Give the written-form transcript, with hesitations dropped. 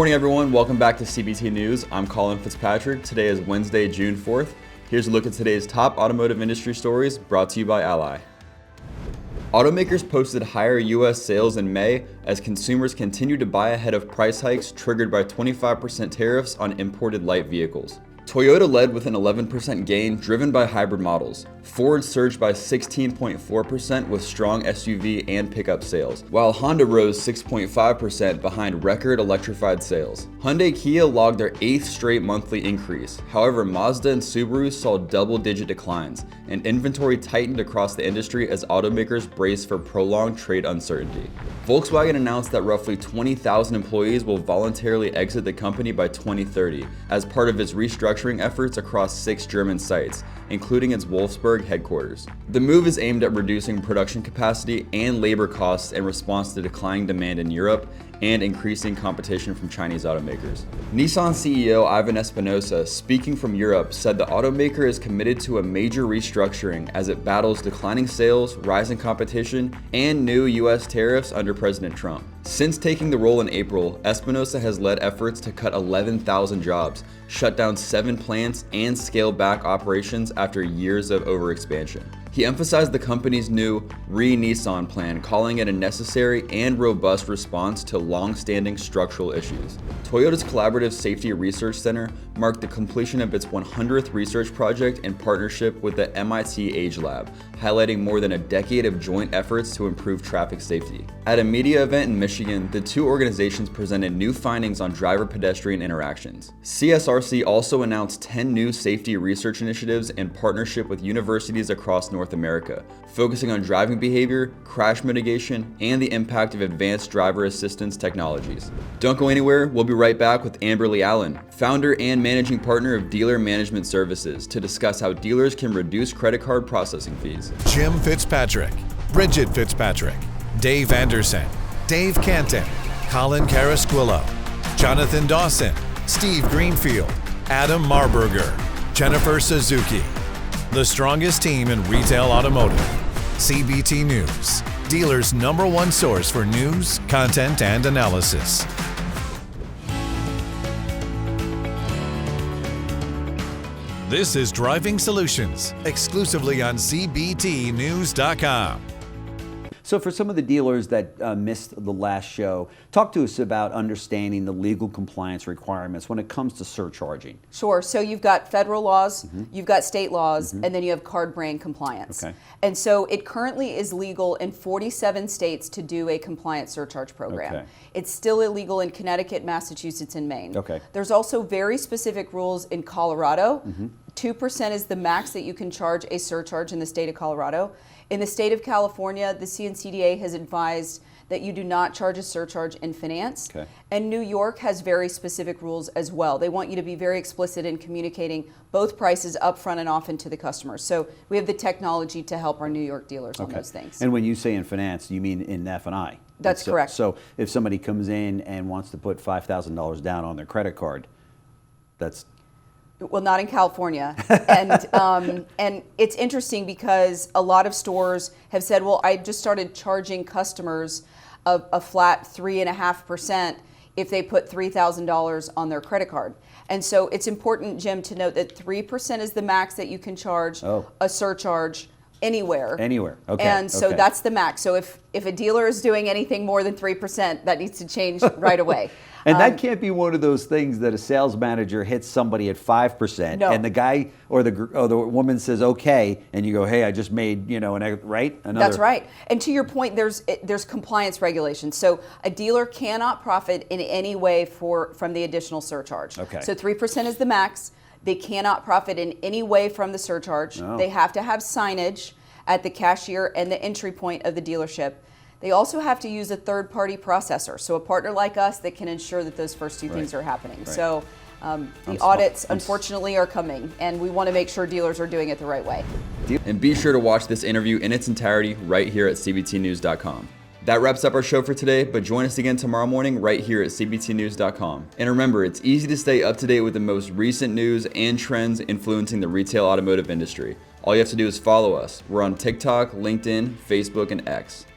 morning, everyone. Welcome back to CBT News. I'm Colin Fitzpatrick. Today is Wednesday, June 4th. Here's a look at today's top automotive industry stories brought to you by Ally. Automakers posted higher U.S. sales in May as consumers continued to buy ahead of price hikes triggered by 25% tariffs on imported light vehicles. Toyota led with an 11% gain driven by hybrid models. Ford surged by 16.4% with strong SUV and pickup sales, while Honda rose 6.5% behind record electrified sales. Hyundai Kia logged their 8th straight monthly increase. However, Mazda and Subaru saw double-digit declines, and inventory tightened across the industry as automakers braced for prolonged trade uncertainty. Volkswagen announced that roughly 20,000 employees will voluntarily exit the company by 2030 as part of its restructuring efforts across 6 German sites, including its Wolfsburg headquarters. The move is aimed at reducing production capacity and labor costs in response to declining demand in Europe and increasing competition from Chinese automakers. Nissan CEO Ivan Espinosa, speaking from Europe, said the automaker is committed to a major restructuring as it battles declining sales, rising competition, and new U.S. tariffs under President Trump. Since taking the role in April, Espinosa has led efforts to cut 11,000 jobs, shut down 7 plants, and scale back operations after years of overexpansion. He emphasized the company's new Re-Nissan plan, calling it a necessary and robust response to long-standing structural issues. Toyota's Collaborative Safety Research Center marked the completion of its 100th research project in partnership with the MIT Age Lab, highlighting more than a decade of joint efforts to improve traffic safety. At a media event in Michigan, the two organizations presented new findings on driver-pedestrian interactions. CSRC also announced 10 new safety research initiatives in partnership with universities across North America, focusing on driving behavior, crash mitigation, and the impact of advanced driver assistance technologies. Don't go anywhere, we'll be right back with Amberly Allen, founder and managing partner of Dealer Management Services, to discuss how dealers can reduce credit card processing fees. Jim Fitzpatrick, Bridget Fitzpatrick, Dave Anderson, Dave Canton, Colin Carasquillo, Jonathan Dawson, Steve Greenfield, Adam Marburger, Jennifer Suzuki. The strongest team in retail automotive. CBT News, dealers' #1 source for news, content, and analysis. This is Driving Solutions, exclusively on CBTNews.com. So for some of the dealers that missed the last show, talk to us about understanding the legal compliance requirements when it comes to surcharging. Sure. So you've got federal laws, you've got state laws, and then you have card brand compliance. Okay. And so it currently is legal in 47 states to do a compliance surcharge program. Okay. It's still illegal in Connecticut, Massachusetts, and Maine. Okay. There's also very specific rules in Colorado. 2% is the max that you can charge a surcharge in the state of Colorado. In the state of California, the CNCDA has advised that you do not charge a surcharge in finance. Okay. And New York has very specific rules as well. They want you to be very explicit in communicating both prices up front and often to the customers. So we have the technology to help our New York dealers on those things. And when you say in finance, you mean in F&I? That's correct. So if somebody comes in and wants to put $5,000 down on their credit card, that's... Well, not in California. And it's interesting because a lot of stores have said, well, I just started charging customers a flat 3.5% if they put $3,000 on their credit card. And so it's important, Jim, to note that 3% is the max that you can charge a surcharge anywhere. Anywhere, okay. And so that's the max. So if a dealer is doing anything more than 3%, that needs to change right away. And that can't be one of those things that a sales manager hits somebody at 5%, and the guy or the woman says okay, and you go, hey, I just made right. That's right. And to your point, there's compliance regulations. So a dealer cannot profit in any way from the additional surcharge. Okay. So 3% is the max. They cannot profit in any way from the surcharge. No. They have to have signage at the cashier and the entry point of the dealership. They also have to use a third-party processor, so a partner like us that can ensure that those first two things are happening. Right. So the audits, unfortunately, are coming, and we want to make sure dealers are doing it the right way. And be sure to watch this interview in its entirety right here at CBTNews.com. That wraps up our show for today, but join us again tomorrow morning right here at CBTNews.com. And remember, it's easy to stay up to date with the most recent news and trends influencing the retail automotive industry. All you have to do is follow us. We're on TikTok, LinkedIn, Facebook, and X.